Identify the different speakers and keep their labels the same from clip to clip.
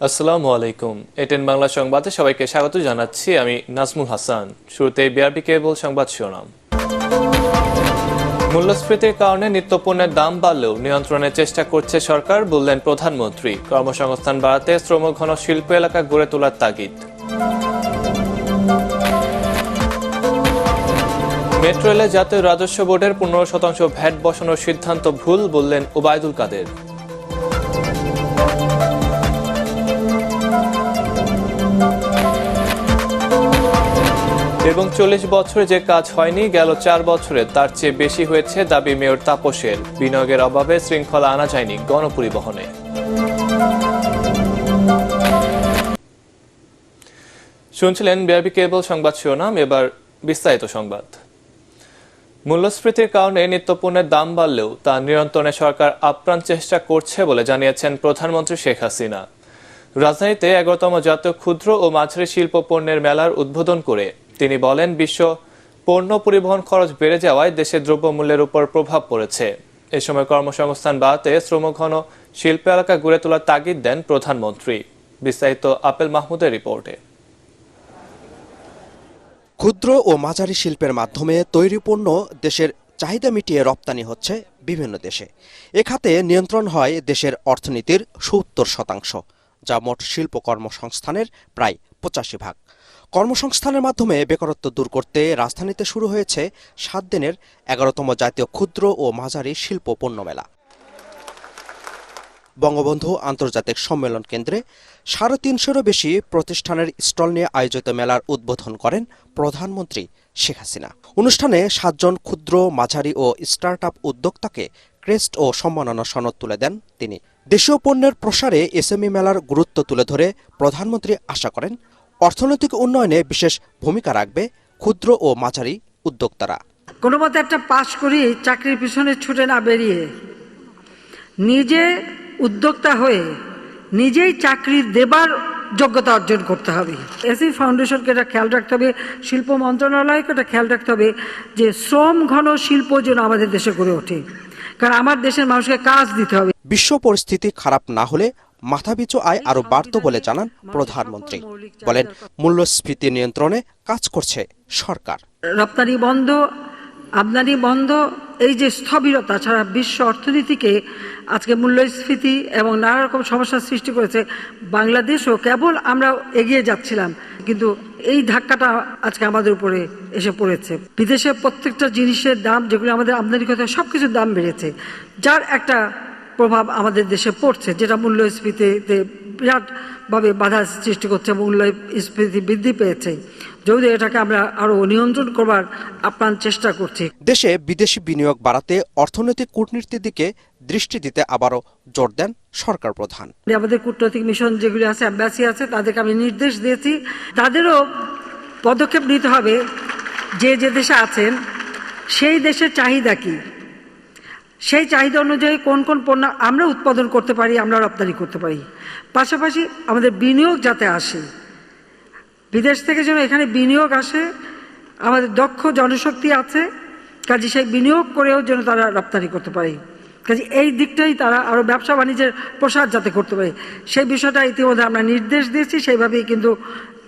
Speaker 1: আসসালামু আলাইকুম। এটেন বাংলা সংবাদে সবাইকে স্বাগত জানাচ্ছি। আমি নাজমুল হাসান। শুরুতেই বিআরবি কেবল সংবাদ শিরোনাম। মূল্যস্ফীতির কারণে নিত্যপণ্যের দাম বাড়লেও নিয়ন্ত্রণের চেষ্টা করছে সরকার, বললেন প্রধানমন্ত্রী। কর্মসংস্থান বাড়াতে শ্রমঘন শিল্প এলাকা গড়ে তোলার তাগিদ। মেট্রো রেলে জাতীয় রাজস্ব বোর্ডের 15% ভ্যাট বসানোর সিদ্ধান্ত ভুল, বললেন ওবায়দুল কাদের। এবং 40 বছরে যে কাজ হয়নি গেল 4 বছরে তার চেয়ে বেশি হয়েছে, দাবি মেয়র তাপসের। বিনিয়োগের অভাবে শৃঙ্খলা আনা যায়নি গণপরিবহনে। শুনছিলেন বিআরবি কেবল সংবাদ শিরোনাম, এবার বিস্তারিত সংবাদ। মূল্যস্ফীতির কারণে নিত্যপণ্যের দাম বাড়লেও তা নিয়ন্ত্রণে সরকার আপ্রাণ চেষ্টা করছে বলে জানিয়েছেন প্রধানমন্ত্রী শেখ হাসিনা। রাজধানীতে 11তম জাতীয় ক্ষুদ্র ও মাঝারি শিল্প পণ্যের মেলার উদ্বোধন করে তিনি বলেন, বিশ্ব পণ্য পরিবহন খরচ বেড়ে যাওয়ায় দেশের দ্রব্যমূল্যের উপর প্রভাব পড়েছে। এ সময় কর্মসংস্থান বাড়াতে শ্রমঘন শিল্প এলাকা গড়ে তোলার তাগিদ দেন প্রধানমন্ত্রী। বিস্তারিত আপেল মাহমুদের রিপোর্টে।
Speaker 2: ক্ষুদ্র ও মাঝারি শিল্পের মাধ্যমে তৈরি পণ্য দেশের চাহিদা মিটিয়ে রপ্তানি হচ্ছে বিভিন্ন দেশে। এ খাতে নিয়ন্ত্রণ হয় দেশের অর্থনীতির ৭০%, যা মোট শিল্প কর্মসংস্থানের প্রায় 85%। কর্মসংস্থানের মাধ্যমে বেকারত্ব দূর করতে রাজধানীতে শুরু হয়েছে 7 দিনের 11তম জাতীয় ক্ষুদ্র ও মাঝারি শিল্প পণ্য মেলা। বঙ্গবন্ধু আন্তর্জাতিক সম্মেলন কেন্দ্রে 350-এরও বেশি প্রতিষ্ঠানের স্টল নিয়ে আয়োজিত মেলার উদ্বোধন করেন প্রধানমন্ত্রী শেখ হাসিনা। অনুষ্ঠানে 7 জন ক্ষুদ্র, মাঝারি ও স্টার্ট আপ উদ্যোক্তাকে ক্রেস্ট ও সম্মাননা সনদ তুলে দেন তিনি। দেশীয় পণ্যের প্রসারে এসএমই মেলার গুরুত্ব তুলে ধরে প্রধানমন্ত্রী আশা করেন, অর্থনৈতিক উন্নয়নে বিশেষ ভূমিকা রাখবে ক্ষুদ্র ও মাঝারি উদ্যোক্তারা।
Speaker 3: কোনো মতে একটা পাশ করি চাকরির পিছনে ছুটে না বেরিয়ে নিজে উদ্যোক্তা হয়ে নিজেই চাকরি দেবার যোগ্যতা অর্জন করতে হবে। এসি ফাউন্ডেশনকে এটা খেয়াল রাখতে হবে, শিল্প মন্ত্রণালয়কে এটা খেয়াল রাখতে হবে যে শ্রম ঘন শিল্প যেন আমাদের দেশে গড়ে ওঠে, কারণ আমার দেশের মানুষকে কাজ দিতে হবে।
Speaker 2: বিশ্ব পরিস্থিতি খারাপ না হলে মাথাপিছু আয় আরো বাড়ত বলে জানান প্রধানমন্ত্রী। বলেন, মূল্যস্ফীতি নিয়ন্ত্রণে কাজ করছে সরকার।
Speaker 3: রপ্তানি বন্ধ, আমদানি বন্ধ, এই যে স্থবিরতা ছাড়া বিশ্ব অর্থনীতিকে আজকে মূল্যস্ফীতি এবং নানা রকম সমস্যার সৃষ্টি করেছে। বাংলাদেশও কেবল আমরা এগিয়ে যাচ্ছিলাম, কিন্তু এই ধাক্কাটা আজকে আমাদের উপরে এসে পড়েছে। বিদেশে প্রত্যেকটা জিনিসের দাম, যেগুলো আমাদের আমদানি করতে হয়, সবকিছুর দাম বেড়েছে, যার একটা প্রভাব আমাদের দেশে পড়ছে, যেটা মূল্যস্ফীতিতে বিরাটভাবে বাধা সৃষ্টি করছে। মূল্যস্ফীতি বৃদ্ধি পেয়েছে, যদিও এটাকে আমরা আরো নিয়ন্ত্রণ করবার আপ্রাণ চেষ্টা করছি।
Speaker 2: দেশে বিদেশি বিনিয়োগ বাড়াতে অর্থনৈতিক কূটনীতির দিকে দৃষ্টি দিতে আবারও জোর দেন সরকার প্রধান।
Speaker 3: আমাদের কূটনৈতিক মিশন যেগুলি আছে, অ্যাম্বাসি আছে, তাদেরকে আমি নির্দেশ দিয়েছি, তাদেরও পদক্ষেপ নিতে হবে যে যে দেশে আছেন সেই দেশের চাহিদা কি, সেই চাহিদা অনুযায়ী কোন কোন পণ্য আমরা উৎপাদন করতে পারি, আমরা রপ্তানি করতে পারি। পাশাপাশি আমাদের বিনিয়োগ যাতে আসে, বিদেশ থেকে যেন এখানে বিনিয়োগ আসে। আমাদের দক্ষ জনশক্তি আছে, কাজে সেই বিনিয়োগ করেও যেন তারা রপ্তানি করতে পারে। কাজে এই দিকটাই তারা আরো ব্যবসা বাণিজ্যের প্রসার যাতে করতে পারে, সেই বিষয়টা ইতিমধ্যে আমরা নির্দেশ দিয়েছি, সেইভাবেই কিন্তু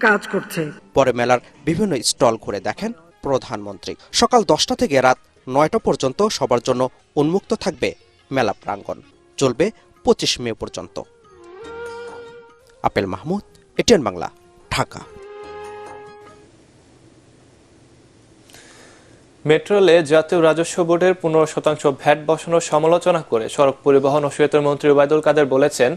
Speaker 3: কাজ করছে।
Speaker 2: পরে মেলার বিভিন্ন স্টল ঘুরে দেখেন প্রধানমন্ত্রী। সকাল 10টা থেকে রাত 9টা পর্যন্ত সবার জন্য উন্মুক্ত থাকবে মেলা প্রাঙ্গণ। চলবে 25 মে পর্যন্ত। Apple Mahmud, ATN Bangla, Dhaka.
Speaker 1: Metro রেলে জাতীয় রাজস্ব বোর্ডের 15% ভ্যাট বসানোর সমালোচনা করে সড়ক পরিবহন ও সেতু মন্ত্রী ওবায়দুল কাদের বলেছেন,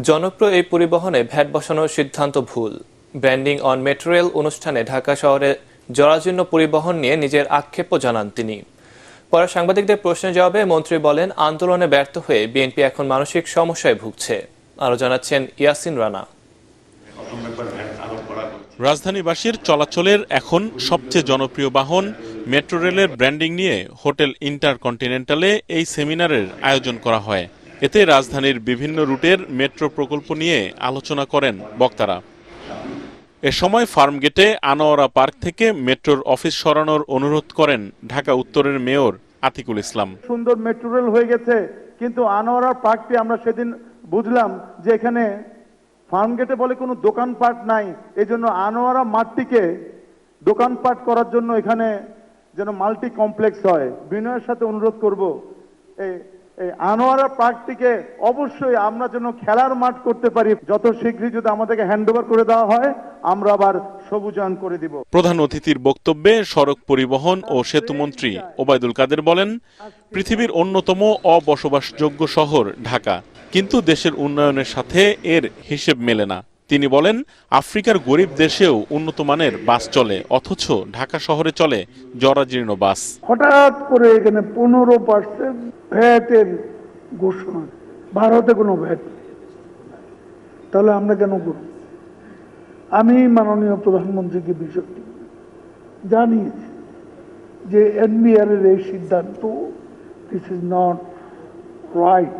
Speaker 1: জনপ্রিয় এই পরিবহনে ভ্যাট বসানোর সিদ্ধান্ত ভুল। ব্র্যান্ডিং অন মেট্রো রেল অনুষ্ঠানে ঢাকা শহরে জরাজীর্ণ পরিবহন নিয়ে নিজের আক্ষেপও জানান তিনি। পরে সাংবাদিকদের প্রশ্নের জবাবে মন্ত্রী বলেন, আন্দোলনে ব্যর্থ হয়ে বিএনপি এখন মানসিক সমস্যায় ভুগছে। আরো জানাচ্ছেন ইয়াসিন রানা।
Speaker 4: রাজধানীবাসীর চলাচলের এখন সবচেয়ে জনপ্রিয় বাহন মেট্রো রেলের ব্র্যান্ডিং নিয়ে হোটেল ইন্টারকন্টিনেন্টালে এই সেমিনারের আয়োজন করা হয়। এতে রাজধানীর বিভিন্ন রুটের মেট্রো প্রকল্প নিয়ে আলোচনা করেন বক্তারা। এ সময় ফার্মগেটে আনোয়ারা পার্ক থেকে মেট্রোর অফিস সরানোর অনুরোধ করেন ঢাকা উত্তরের মেয়র আতিকুল ইসলাম।
Speaker 5: সুন্দর মেট্রো রেল হয়ে গেছে, কিন্তু আনোয়ারা পার্কটি আমরা সেদিন বুঝলাম যে এখানে ফার্মগেটে বলে কোনো দোকানপাট নাই, এজন্য আনোয়ারা মাঠটিকে দোকানপাট করার জন্য এখানে যেন মাল্টি কমপ্লেক্স হয়। বিনয়ের সাথে অনুরোধ করব এই আনোয়ারা পার্কটিকে অবশ্যই আমরা যেন খেলার মাঠ করতে পারি। যত শীঘ্রই যদি আমাদেরকে হ্যান্ডওভার করে দেওয়া হয় আমরা আবার সবুজায়ন করে দিব।
Speaker 4: প্রধান অতিথির বক্তব্যে সড়ক পরিবহন ও সেতুমন্ত্রী ওবায়দুল কাদের বলেন, পৃথিবীর অন্যতম অবসবাসযোগ্য শহর ঢাকা, কিন্তু দেশের উন্নয়নের সাথে এর হিসেব মেলে না। তিনি বলেন, আফ্রিকার গরিব দেশেও উন্নত মানের বাস চলে, অথচ ঢাকা শহরে চলে জরাজীর্ণ বাস।
Speaker 6: হঠাৎ করে এখানে 15% ভ্যাটের ঘোষণা, ভারতে কোনো ভ্যাট নেই, তাহলে আমরা কেন করব? আমি মাননীয় প্রধানমন্ত্রীকে বিষয়টি জানিয়েছি যে এনবিআর এর এই সিদ্ধান্ত, this is not right,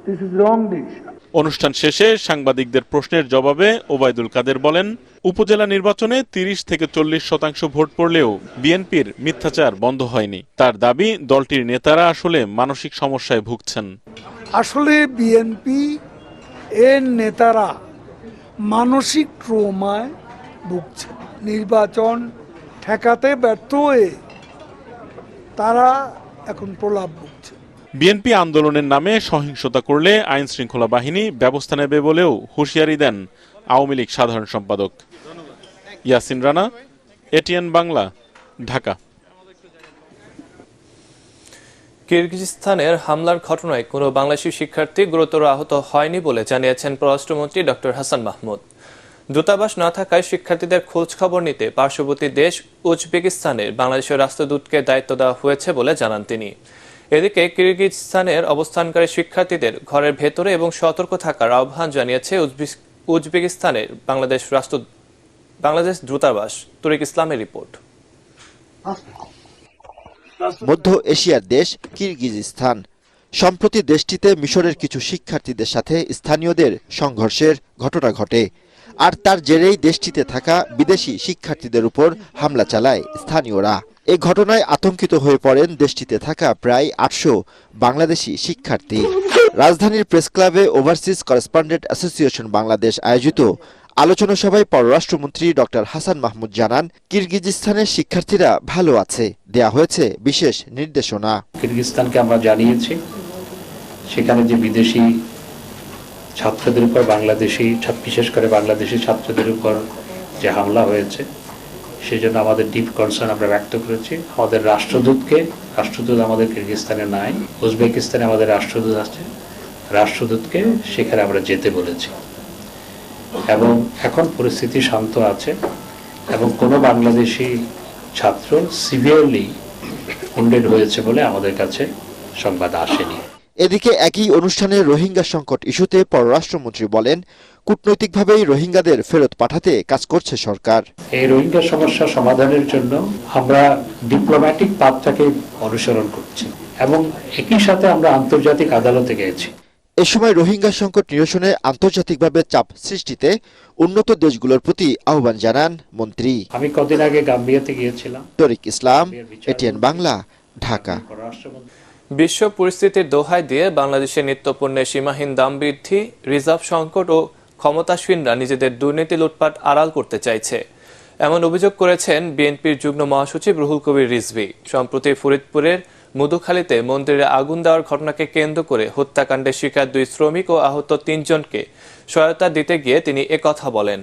Speaker 6: this is wrong decision.
Speaker 4: অনুষ্ঠান শেষে সাংবাদিকদের প্রশ্নের জবাবে ওবায়দুল কাদের বলেন, উপজেলা নির্বাচনে 30 থেকে 40% ভোট পড়লেও বিএনপির মিথ্যাচার বন্ধ হয়নি। তার দাবি, দলটির নেতারা আসলে মানসিক সমস্যায় ভুগছেন।
Speaker 6: আসলে বিএনপি এর নেতারা মানসিক ট্রমায় ভুগছে। নির্বাচন ঠেকাতে ব্যর্থ হয়ে তারা এখন প্রলাপ ভুগছে।
Speaker 4: বিএনপি আন্দোলনের নামে সহিংসতা করলে আইন শৃঙ্খলা বাহিনী ব্যবস্থা নেবে বলেও হুঁশিয়ারি দেন আওয়ামী লীগ সাধারণ সম্পাদক। ইয়াসিন রানা, এটিএন বাংলা, ঢাকা।
Speaker 1: কিরগিজস্তানের হামলার ঘটনায় কোনো বাংলাদেশি শিক্ষার্থী গুরুতর আহত হয়নি বলে জানিয়েছেন পররাষ্ট্রমন্ত্রী ডক্টর হাসান মাহমুদ। দূতাবাস না থাকায় শিক্ষার্থীদের খোঁজ খবর নিতে পার্শ্ববর্তী দেশ উজবেকিস্তানের বাংলাদেশের রাষ্ট্রদূতকে দায়িত্ব দেওয়া হয়েছে বলে জানান তিনি। এদিকে কিরগিজস্তানের অবস্থানকারী শিক্ষার্থীদের ঘরের ভেতরে এবং সতর্ক থাকার আহ্বান জানিয়েছে উজবেকিস্তানের বাংলাদেশ দূতাবাস। তরিক ইসলামের রিপোর্ট।
Speaker 7: মধ্য এশিয়ার দেশ কিরগিজস্তান। সম্প্রতি দেশটিতে মিশরের কিছু শিক্ষার্থীদের সাথে স্থানীয়দের সংঘর্ষের ঘটনা ঘটে, আর তার জেরেই দেশটিতে থাকা বিদেশি শিক্ষার্থীদের উপর হামলা চালায় স্থানীয়রা। এই ঘটনায় আতঙ্কিত হয়ে পড়েন দেশটিতে থাকা প্রায় 800 বাংলাদেশি শিক্ষার্থী। রাজধানীর প্রেস ক্লাবে ওভারসিজ করেসপন্ডেন্ট অ্যাসোসিয়েশন বাংলাদেশ আয়োজিত আলোচনা সভায় পররাষ্ট্রমন্ত্রী ডক্টর হাসান মাহমুদ জানান, কিরগিজস্তানের শিক্ষার্থীরা ভালো আছে, দেয়া হয়েছে বিশেষ নির্দেশনা।
Speaker 8: কিরগিজস্তানকে আমরা জানিয়েছি সেখানে যে বিদেশি ছাত্রদের উপর বিশেষ করে বাংলাদেশি ছাত্রদের উপর যে হামলা হয়েছে সেজন্য আমাদের ডিপ কনসার্ন আমরা ব্যক্ত করেছি। আমাদের রাষ্ট্রদূত আমাদের কিরগিজস্তানে নাই, উজবেকিস্তানে আমাদের রাষ্ট্রদূত আছে, রাষ্ট্রদূতকে সেখানে আমরা যেতে বলেছি এবং এখন পরিস্থিতি শান্ত আছে এবং কোনো বাংলাদেশি ছাত্র সিভিয়ারলি উন্ডেড হয়েছে বলে আমাদের কাছে সংবাদ আসেনি।
Speaker 7: এদিকে একই অনুষ্ঠানে রোহিঙ্গা সংকট ইস্যুতে পররাষ্ট্রমন্ত্রী বলেন, কূটনৈতিকভাবেই রোহিঙ্গাদের ফেরত পাঠাতে কাজ করছে সরকার।
Speaker 8: এই রোহিঙ্গা সমস্যা সমাধানের জন্য আমরা ডিপ্লোম্যাটিক পাথটাকে অনুসরণ করছি এবং একই সাথে আমরা আন্তর্জাতিক আদালতে গেছি।
Speaker 7: এ সময় রোহিঙ্গা সংকট নিরসনে আন্তর্জাতিকভাবে চাপ সৃষ্টিতে উন্নত দেশগুলোর প্রতি আহ্বান জানান মন্ত্রী।
Speaker 8: আমি কদিন আগে গাম্বিয়াতে গিয়েছিলাম।
Speaker 7: তরিক ইসলাম, এটিএন বাংলা, ঢাকা।
Speaker 1: বিশ্ব পরিস্থিতির দোহাই দিয়ে বাংলাদেশের নিত্যপণ্যের সীমাহীন দাম বৃদ্ধি, রিজার্ভ সংকট ও ক্ষমতাসীনরা নিজেদের দুর্নীতি লুটপাট আড়াল করতে চাইছে, এমন অভিযোগ করেছেন বিএনপির যুগ্ম মহাসচিব রুহুল কবির রিজভী। সম্প্রতি ফরিদপুরের মধুখালীতে মন্দিরে আগুন দেওয়ার ঘটনাকে কেন্দ্র করে হত্যাকাণ্ডের শিকার 2 শ্রমিক ও আহত 3 জনকে সহায়তা দিতে গিয়ে তিনি একথা বলেন।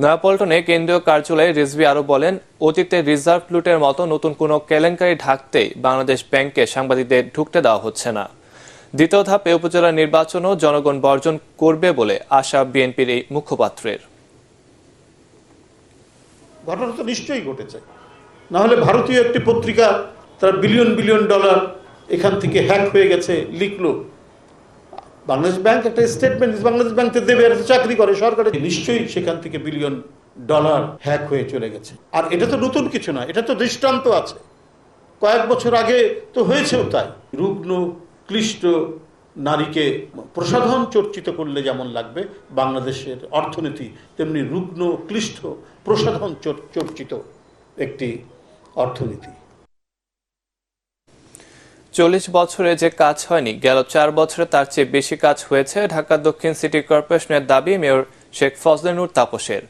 Speaker 1: নয়াপল্টনে কেন্দ্রীয় কার্যালয়ে রিজভী আরও বলেন, অতীতে রিজার্ভ লুটের মতো নতুন কোনো কেলেঙ্কারি ঢাকতেই বাংলাদেশ ব্যাংকে সাংবাদিকদের ঢুকতে দেওয়া হচ্ছে না। দ্বিতীয় ধাপে উপজেলা নির্বাচনও জনগণ বর্জন করবে বলে আশা বিএনপির এই মুখপাত্রের।
Speaker 9: ঘটনা তো নিশ্চয়ই ঘটেছে, না হলে ভারতীয় একটি পত্রিকা তারা বিলিয়ন বিলিয়ন ডলার এখান থেকে হ্যাক হয়ে গেছে লিখলো। বাংলাদেশ ব্যাংক একটা স্টেটমেন্ট, বাংলাদেশ ব্যাংকে দেবে, চাকরি করে সরকারের, নিশ্চয়ই সেখান থেকে বিলিয়ন ডলার হ্যাক হয়ে চলে গেছে। আর এটা তো নতুন কিছু না, এটা তো দৃষ্টান্ত আছে, কয়েক বছর আগে তো হয়েছেও তাই। রুগ্ন ক্লিষ্ট নারীকে প্রসাধন চর্চিত করলে যেমন লাগবে বাংলাদেশের অর্থনীতি, তেমনি রুগ্ন ক্লিষ্ট প্রসাধন চর্চিত একটি অর্থনীতি।
Speaker 1: 40 বছরে যে কাজ হয়নি, গেল 4 বছরে তার চেয়ে বেশি কাজ হয়েছে। ঢাকা দক্ষিণ সিটি কর্পোরেশনের দাবি, মেয়র শেখ ফজলে নূর তাপসের।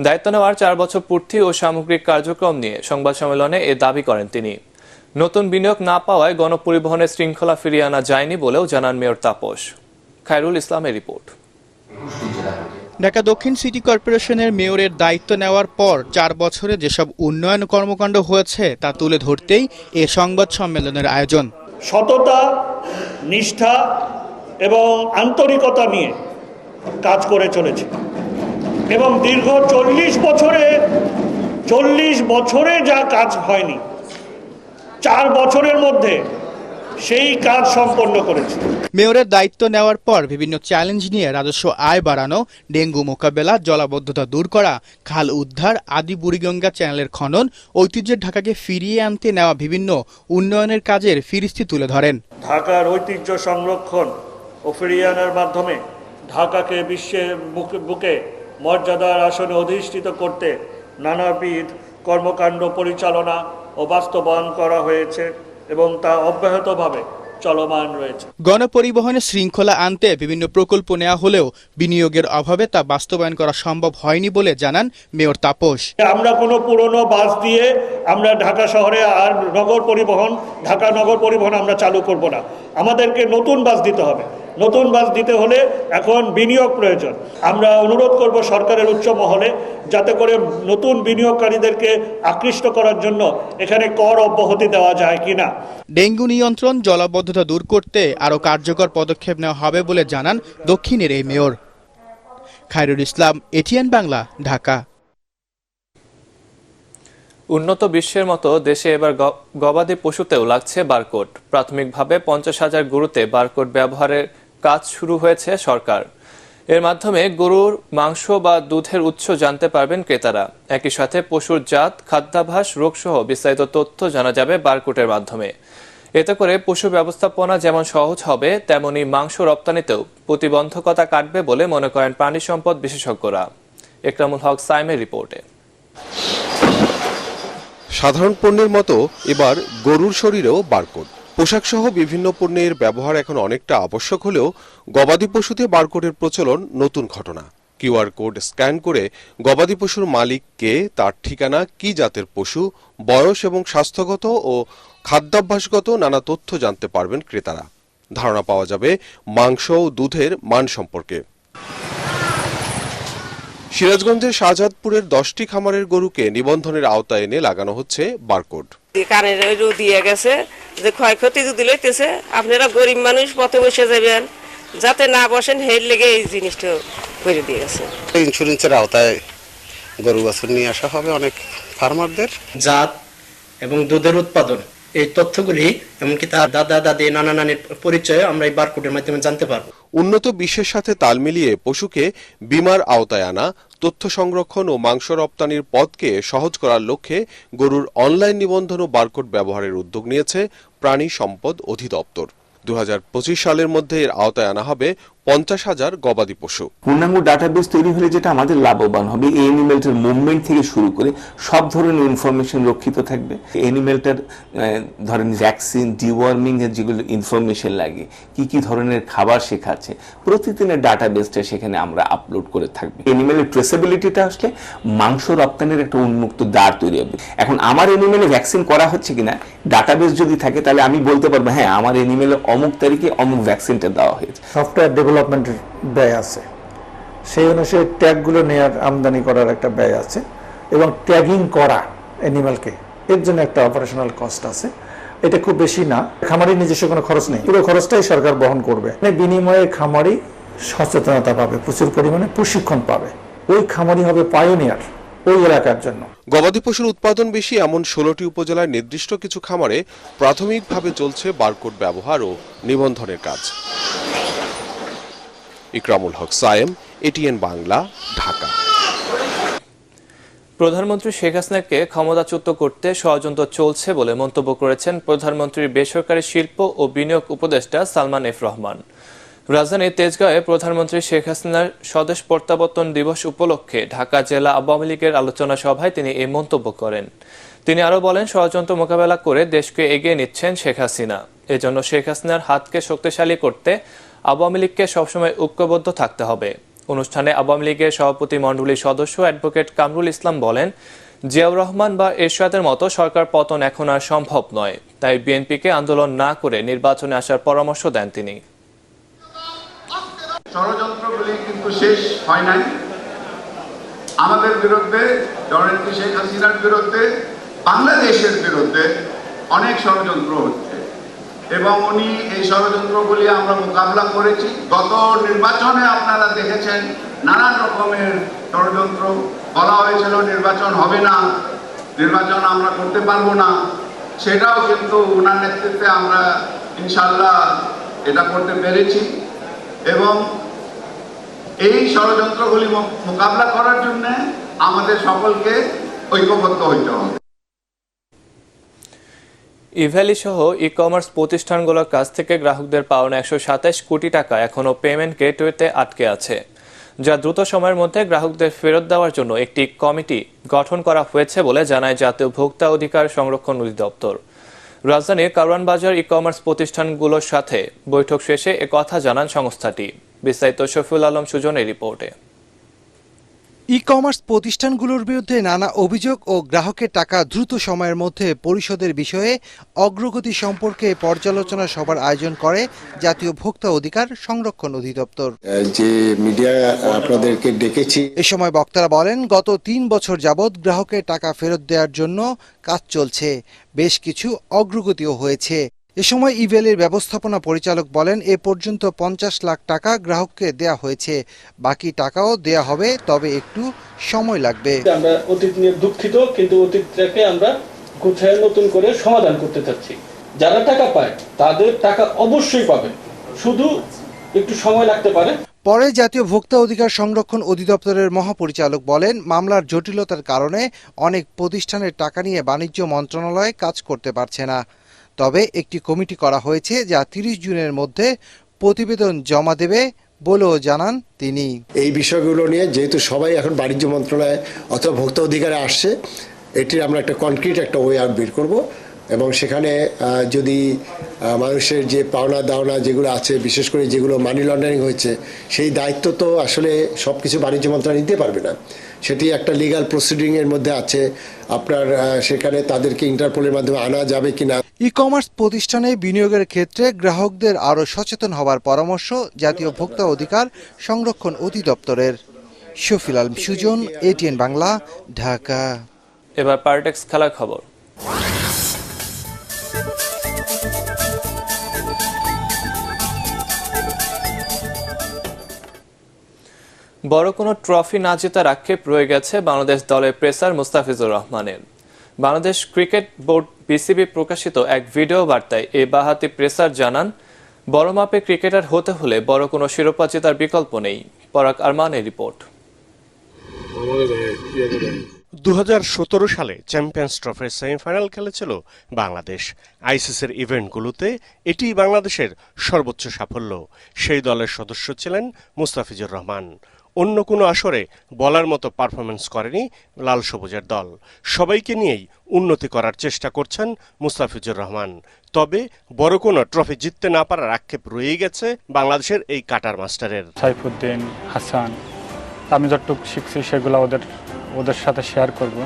Speaker 1: দায়িত্ব নেওয়ার 4 বছর পূর্তি ও সামগ্রিক কার্যক্রম নিয়ে সংবাদ সম্মেলনে এ দাবি করেন তিনি। নতুন বিনিয়োগ না পাওয়ায় গণপরিবহনের শৃঙ্খলা ফিরিয়ে আনা যায়নি বলেও জানান মেয়র তাপস। খায়রুল ইসলামের রিপোর্ট।
Speaker 10: ঢাকা দক্ষিণ সিটি কর্পোরেশনের মেয়রের দায়িত্ব নেওয়ার পর 4 বছরে যেসব উন্নয়ন কর্মকাণ্ড হয়েছে তা তুলে ধরতেই এ সংবাদ সম্মেলনের আয়োজন।
Speaker 11: সততা, নিষ্ঠা এবং আন্তরিকতা নিয়ে কাজ করে চলেছে এবং দীর্ঘ 40 বছরে যা কাজ হয়নি 4 বছরের মধ্যে সেই কাজ সম্পন্ন করেছে।
Speaker 10: মেয়রের দায়িত্ব নেওয়ার পর বিভিন্ন চ্যালেঞ্জ নিয়ে রাজস্ব আয় বাড়ানো, ডেঙ্গু মোকাবেলা, জলাবদ্ধতা দূর করা, খাল উদ্ধার, আদি বুড়িগঙ্গা চ্যানেলের খনন, ঐতিহ্যের ঢাকাকে ফিরিয়ে আনতে নেওয়া বিভিন্ন উন্নয়নের কাজের ফিরিস্তি তুলে ধরেন।
Speaker 11: ঢাকার ঐতিহ্য সংরক্ষণ ও ফিরিয়ে আনার মাধ্যমে ঢাকাকে বিশ্বের বুকে মর্যাদার আসনে অধিষ্ঠিত করতে নানাবিধ কর্মকাণ্ড পরিচালনা ও বাস্তবায়ন করা হয়েছে এবং তা অব্যাহতভাবে চলমান রয়েছে।
Speaker 10: গণপরিবহনে শৃঙ্খলা আনতে বিভিন্ন প্রকল্প নেওয়া হলেও বিনিয়োগের অভাবে তা বাস্তবায়ন করা সম্ভব হয়নি বলে জানান মেয়র তাপস।
Speaker 11: আমরা কোনো পুরনো বাস দিয়ে আমরা ঢাকা শহরে আর ঢাকা নগর পরিবহন আমরা চালু করব না। আমাদেরকে নতুন বাস দিতে হবে। নতুন বাস দিতে হলে এখন বিনিয়োগ প্রয়োজন। আমরা অনুরোধ করব সরকারের উচ্চ মহলে যাতে করে নতুন বিনিয়োগকারীদেরকে আকৃষ্ট করার জন্য এখানে কর অব্যাহতি দেওয়া যায় কিনা।
Speaker 10: ডেঙ্গু নিয়ন্ত্রণ, জলাবদ্ধতা দূর করতে আরও কার্যকর পদক্ষেপ নেওয়া হবে বলে জানান দক্ষিণের এই মেয়র। খায়রুল ইসলাম, এটিএন বাংলা, ঢাকা।
Speaker 1: উন্নত বিশ্বের মতো দেশে এবার গবাদি পশুতেও লাগছে বারকোড। প্রাথমিকভাবে 50,000 গরুতে বারকোড ব্যবহারের কাজ শুরু হয়েছে সরকার। এর মাধ্যমে গরুর মাংস বা দুধের উৎস জানতে পারবেন ক্রেতারা। একই সাথে পশুর জাত, খাদ্যাভ্যাস, রোগসহ বিস্তারিত তথ্য জানা যাবে বারকোডের মাধ্যমে। এতে করে পশু ব্যবস্থাপনা যেমন সহজ হবে, তেমনি মাংস রপ্তানিতেও প্রতিবন্ধকতা কাটবে বলে মনে করেন প্রাণী সম্পদ বিশেষজ্ঞরা। একরামুল হক সাইমের রিপোর্টে।
Speaker 12: সাধারণ পণ্যের মতো এবার গরুর শরীরেও বারকোড। পোশাক সহ বিভিন্ন পণ্যের ব্যবহার এখন অনেকটা আবশ্যক হলেও গবাদি পশুতে বারকোডের প্রচলন নতুন ঘটনা। কিউআর কোড স্ক্যান করে গবাদি পশুর মালিক কে, তার ঠিকানা, কি জাতের পশু, বয়স এবং স্বাস্থ্যগত ও খাদ্যাভ্যাসগত নানা তথ্য জানতে পারবেন ক্রেতারা। ধারণা পাওয়া যাবে মাংস ও দুধের মান সম্পর্কে। সিরাজগঞ্জের শাহজাদপুরের 10টি খামারের গরুকে নিবন্ধনের আওতায় এনে লাগানো হচ্ছে বারকোড।
Speaker 13: কানের দিয়ে গেছে যে ক্ষয়ক্ষতি যদি লইতেছে, আপনারা গরিব মানুষ পথে বসে যাবেন, যাতে না বসেন হের লেগে এই জিনিসটা করে দিয়ে গেছে।
Speaker 14: ইন্স্যুরেন্সের আওতায় গরু বাছুর নিয়ে আসা হবে অনেক ফার্মারদের।
Speaker 15: জাত এবং দুধের উৎপাদন, এই তথ্যগুলি এমনকি তার দাদা দাদি নানা নানির পরিচয় আমরা এই বারকোডের মাধ্যমে জানতে পারবো।
Speaker 12: উন্নত বিশ্বের সাথে তাল মিলিয়ে পশুকে বীমার আওতায় আনা, তথ্য সংরক্ষণ ও মাংস রপ্তানির পথকে সহজ করার লক্ষ্যে গরুর অনলাইন নিবন্ধন ও বারকোড ব্যবহারের উদ্যোগ নিয়েছে প্রাণী সম্পদ অধিদপ্তর। 2025 সালের মধ্যে এর আওতায় আনা হবে 50,000 গবাদি পশু।
Speaker 16: পূর্ণাঙ্গ ডাটাবেস তৈরি হলে যেটা আমাদের লাভবান হবে, এই অ্যানিমেলটার মুভমেন্ট থেকে শুরু করে সব ধরনের ইনফরমেশন রক্ষিত থাকবে। অ্যানিমেলটার ধরেন ভ্যাকসিন, ডিওয়ার্মিং এর যেগুলো ইনফরমেশন লাগে, কি কি ধরনের খাবার সে খাচ্ছে, প্রতিদিনের ডাটাবেসটা সেখানে আমরা আপলোড করে থাকবে। অ্যানিমেলের ট্রেসেবিলিটিটা আসলে মাংস রপ্তানির একটা উন্মুক্ত দ্বার তৈরি হবে। এখন আমার অ্যানিমেলে ভ্যাকসিন করা হচ্ছে কিনা ডাটাবেস যদি থাকে, তাহলে আমি বলতে পারবো হ্যাঁ আমার অ্যানিমেলে অমুক তারিখে অমুক ভ্যাকসিনটা দেওয়া হয়েছে।
Speaker 6: সফটওয়্যার ডেভেলপমেন্টের ব্যয় আছে, সেই অনুসারে ট্যাগগুলো নেওয়ার আমদানি করার একটা ব্যয় আছে, এবং ট্যাগিং করা অ্যানিমালকে এর জন্য একটা অপারেশনাল কস্ট আছে। এটা খুব বেশি না, খামারি নিজস্ব কোনো খরচ নেই, পুরো খরচটাই সরকার বহন করবে। বিনিময়ে খামারি সচেতনতা পাবে, প্রচুর পরিমাণে প্রশিক্ষণ পাবে, ওই খামারি হবে পায়োনিয়ার ওই এলাকার জন্য।
Speaker 12: গবাদি পশুর উৎপাদন বেশি এমন 16টি উপজেলার নির্দিষ্ট কিছু খামারে প্রাথমিকভাবে চলছে বারকোড ব্যবহার ও নিবন্ধনের কাজ। ইকরামুল হক সায়েম, এটিএন বাংলা, ঢাকা।
Speaker 1: প্রধানমন্ত্রী শেখ হাসিনাকে ক্ষমতাচ্যুত করতে ষড়যন্ত্র চলছে বলে মন্তব্য করেছেন প্রধানমন্ত্রীর বেসরকারি শিল্প ও বিনিয়োগ উপদেষ্টা সালমান এফ রহমান। রাজধানীর তেজগাঁওয়ে প্রধানমন্ত্রী শেখ হাসিনার স্বদেশ প্রত্যাবর্তন দিবস উপলক্ষে ঢাকা জেলা আওয়ামী লীগের আলোচনা সভায় তিনি এই মন্তব্য করেন। তিনি আরও বলেন, ষড়যন্ত্র মোকাবেলা করে দেশকে এগিয়ে নিচ্ছেন শেখ হাসিনা। এজন্য শেখ হাসিনার হাতকে শক্তিশালী করতে আওয়ামী লীগকে সবসময় ঐক্যবদ্ধ থাকতে হবে। অনুষ্ঠানে আওয়ামী লীগের সভাপতি মণ্ডলীর সদস্য অ্যাডভোকেট কামরুল ইসলাম বলেন, জিয়াউর রহমান বা এরশাদের মতো সরকার পতন এখন আর সম্ভব নয়, তাই বিএনপিকে আন্দোলন না করে নির্বাচনে আসার পরামর্শ দেন তিনি।
Speaker 17: ষড়যন্ত্রগুলি কিন্তু শেষ হয় নাই। আমাদের বিরুদ্ধে, জননেত্রী শেখ হাসিনার বিরুদ্ধে, বাংলাদেশের বিরুদ্ধে অনেক ষড়যন্ত্র হচ্ছে এবং উনি এই ষড়যন্ত্রগুলি আমরা মোকাবিলা করেছি। গত নির্বাচনে আপনারা দেখেছেন নানান রকমের ষড়যন্ত্র, বলা হয়েছিল নির্বাচন হবে না, নির্বাচন আমরা করতে পারবো না, সেটাও কিন্তু ওনার নেতৃত্বে আমরা ইনশাল্লাহ এটা করতে পেরেছি এবং এই ষড়যন্ত্রগুলি মোকাবিলা করার জন্য আমাদের সকলকে ঐক্যবদ্ধ হইতে হবে।
Speaker 1: ইভ্যালি সহ ই কমার্স প্রতিষ্ঠানগুলোর কাছ থেকে গ্রাহকদের পাওনা 127 কোটি টাকা এখনও পেমেন্ট গেটওয়েতে আটকে আছে, যা দ্রুত সময়ের মধ্যে গ্রাহকদের ফেরত দেওয়ার জন্য একটি কমিটি গঠন করা হয়েছে বলে জানায় জাতীয় ভোক্তা অধিকার সংরক্ষণ অধিদপ্তর। রাজধানীর কারওয়ান বাজার ই কমার্স প্রতিষ্ঠানগুলোর সাথে বৈঠক শেষে একথা জানান সংস্থাটি। বিস্তারিত শফিউল আলম সুজনের রিপোর্টে।
Speaker 18: ই কমার্স প্রতিষ্ঠানগুলোর বিরুদ্ধে নানা অভিযোগ ও গ্রাহকের টাকা দ্রুত সময়ের মধ্যে পরিশোধের বিষয়ে অগ্রগতি সম্পর্কে পর্যালোচনা সভার আয়োজন করে জাতীয় ভোক্তা অধিকার সংরক্ষণ অধিদপ্তর।
Speaker 19: যে মিডিয়া আপনাদেরকে ডেকেছি,
Speaker 18: এ সময় বক্তারা বলেন, গত 3 বছর যাবৎ গ্রাহকের টাকা ফেরত দেওয়ার জন্য কাজ চলছে, বেশ কিছু অগ্রগতিও হয়েছে। এ সময় ইভেলের ব্যবস্থাপনা পরিচালক বলেন, এ পর্যন্ত 50 লাখ টাকা গ্রাহককে দেয়া হয়েছে, বাকি টাকাও দেয়া হবে, তবে একটু সময় লাগবে।
Speaker 20: আমরা অতীত নিয়ে দুঃখিত, কিন্তু অতীতটাকে আমরা গুছায় নতুন করে সমাধান করতে চাচ্ছি। যারা টাকা পায় তাদের টাকা অবশ্যই পাবে, শুধু একটু সময় লাগতে পারে।
Speaker 18: পরে জাতীয় ভোক্তা অধিকার সংরক্ষণ অধিদপ্তরের মহাপরিচালক বলেন, মামলার জটিলতার কারণে অনেক প্রতিষ্ঠানের টাকা নিয়ে বাণিজ্য মন্ত্রণালয় কাজ করতে পারছে না। তবে একটি কমিটি করা হয়েছে, যা 30 জুনের মধ্যে প্রতিবেদন জমা দেবে বলেও জানান তিনি।
Speaker 19: এই বিষয়গুলো নিয়ে যেহেতু সবাই এখন বাণিজ্য মন্ত্রণালয় অথবা ভোক্তা অধিকারে আসছে, এটির আমরা একটা কনক্রিট একটা ওয়ে আউট বের করব এবং সেখানে যদি মানুষের যে পাওনা দাওনা যেগুলো আছে, বিশেষ করে যেগুলো মানি লন্ডারিং হয়েছে, সেই দায়িত্ব তো আসলে সব কিছু বাণিজ্য মন্ত্রণালয় নিতে পারবে না। সেটি একটা লিগ্যাল প্রসিডিংয়ের মধ্যে আছে, আপনার সেখানে তাদেরকে ইন্টারপোলের মাধ্যমে আনা যাবে কিনা।
Speaker 18: ই কমার্স প্রতিষ্ঠানে বিনিয়োগের ক্ষেত্রে গ্রাহকদের আরও সচেতন হওয়ার পরামর্শ জাতীয় ভোক্তা অধিকার সংরক্ষণ অধিদপ্তরের। শফিউল আলম সুজন, এটিএন বাংলা, ঢাকা।
Speaker 1: এবার পার্টেক্স খেলার খবর। বড় কোনো ট্রফি না জেতার আক্ষেপ রয়ে গেছে বাংলাদেশ দলের পেসার মুস্তাফিজুর রহমানের। বাংলাদেশ ক্রিকেট বোর্ড বিসিবি প্রকাশিত এক ভিডিও বার্তায় এই বাঁহাতি পেসার জানান, বড় মাপে ক্রিকেটার হতে হলে বড় কোনো শিরোপা জেতার বিকল্প নেই। পরাগ আরমানের রিপোর্ট।
Speaker 21: 2017 সালে চ্যাম্পিয়ন্স ট্রফির সেমিফাইনাল খেলেছিল বাংলাদেশ। আইসিসির ইভেন্টগুলোতে এটি বাংলাদেশের সর্বোচ্চ সাফল্য। সেই দলের সদস্য ছিলেন মুস্তাফিজুর রহমান। অন্য কোনো আসরে বলার মতো পারফরমেন্স করেনি লাল সবুজের দল। সবাইকে নিয়েই উন্নতি করার চেষ্টা করছেন মুস্তাফিজুর রহমান। তবে বড় কোনো ট্রফি জিততে না পারার আক্ষেপ রয়েই গেছে বাংলাদেশের এই কাটার মাস্টারের।
Speaker 22: সাইফুদ্দিন, হাসান, আমি যতটুকু শিখছি সেগুলো ওদের সাথে শেয়ার করব,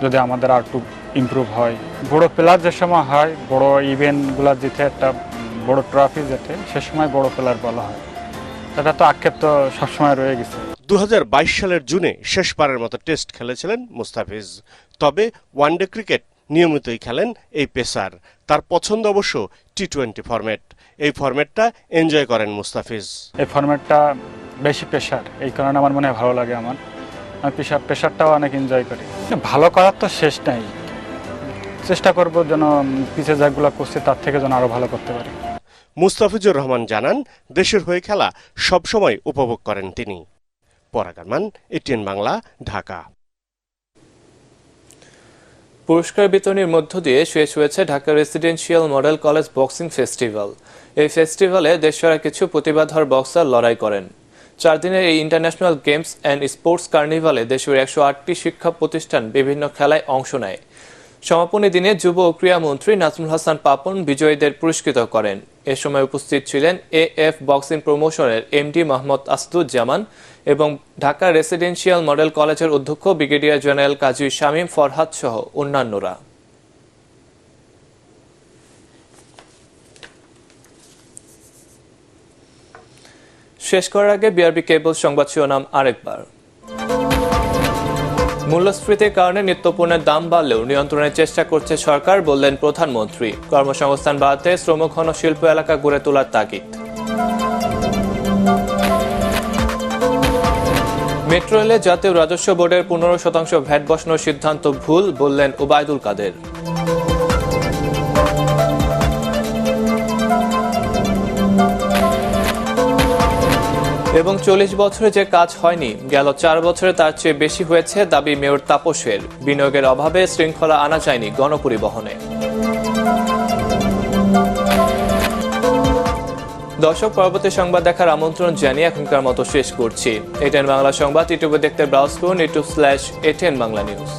Speaker 22: যদি আমাদের আর একটু ইমপ্রুভ হয়। বড় প্লেয়ার যে সময় হয়, বড় ইভেন্টগুলো জিতে, একটা বড় ট্রফি জেতে, সে সময় বড় প্লেয়ার বলা হয়। এটা তো আক্ষেপ তো সবসময় রয়ে গেছে।
Speaker 21: 2022 সালের জুনে শেষবারের মতো টেস্ট খেলেছিলেন মুস্তাফিজ। তবে ওয়ানডে ক্রিকেট নিয়মিতই খেলেন এই পেসার। তার পছন্দ অবশ্য টি-20 ফরম্যাট। এই ফরম্যাটটা এনজয় করেন মুস্তাফিজ।
Speaker 22: এই ফরম্যাটটা বেশি প্রেশার, এই কারণে আমার মনে হয় ভালো লাগে। আমি প্রেশারটাও অনেক এনজয় করি। ভালো করার তো শেষ নাই, চেষ্টা করব যেন পিছে যেগুলো করছি তার থেকে যেন আরো ভালো করতে পারি।
Speaker 21: মুস্তাফিজুর রহমান জানান, দেশের হয়ে খেলা সবসময় উপভোগ করেন তিনি। পরাগ আরমান, এটিএন বাংলা, ঢাকা।
Speaker 1: পুরস্কার বিতরণের মধ্য দিয়ে শেষ হয়েছে Dhaka residential model college boxing festival. এই ফেস্টিভ্যালে দেশসেরা কিছু প্রতিভাধর বক্সার লড়াই করেন। 4 দিনের এই ইন্টারন্যাশনাল গেমস অ্যান্ড স্পোর্টস কার্নিভালে দেশের 108টি শিক্ষা প্রতিষ্ঠান বিভিন্ন খেলায় অংশ নেয়। সমাপনী দিনে যুব ও ক্রীড়া মন্ত্রী নাজমুল হাসান পাপন বিজয়ীদের পুরস্কৃত করেন। এ সময় উপস্থিত ছিলেন এএফ বক্সিং প্রমোশনের এমডি মোহাম্মদ আসাদুজ্জামান এবং ঢাকা রেসিডেন্সিয়াল মডেল কলেজের অধ্যক্ষ ব্রিগেডিয়ার জেনারেল কাজী শামীম ফরহাদ সহ অন্যান্যরা। শেষ করার আগে বিআরবি কেবল সংবাদ শিরোনাম আরেকবার। মূল্যস্ফীতির কারণে নিত্যপণ্যের দাম বাড়লেও নিয়ন্ত্রণের চেষ্টা করছে সরকার, বললেন প্রধানমন্ত্রী। কর্মসংস্থান বাড়াতে শ্রমঘন শিল্প এলাকা গড়ে তোলার তাগিদ। মেট্রো রেলে জাতীয় রাজস্ব বোর্ডের 15% ভ্যাট বসানোর সিদ্ধান্ত ভুল, বললেন ওবায়দুল কাদের। এবং 40 বছরে যে কাজ হয়নি গেল 4 বছরে তার চেয়ে বেশি হয়েছে, দাবি মেয়র তাপসের। বিনিয়োগের অভাবে শৃঙ্খলা আনা যায়নি গণপরিবহনে। দর্শক, পরবর্তী সংবাদ দেখার আমন্ত্রণ জানিয়ে এখনকার মতো শেষ করছি। এটিএন বাংলা সংবাদ ইউটিউবে দেখতে ব্রাউজ করুন youtube/ATN বাংলা নিউজ।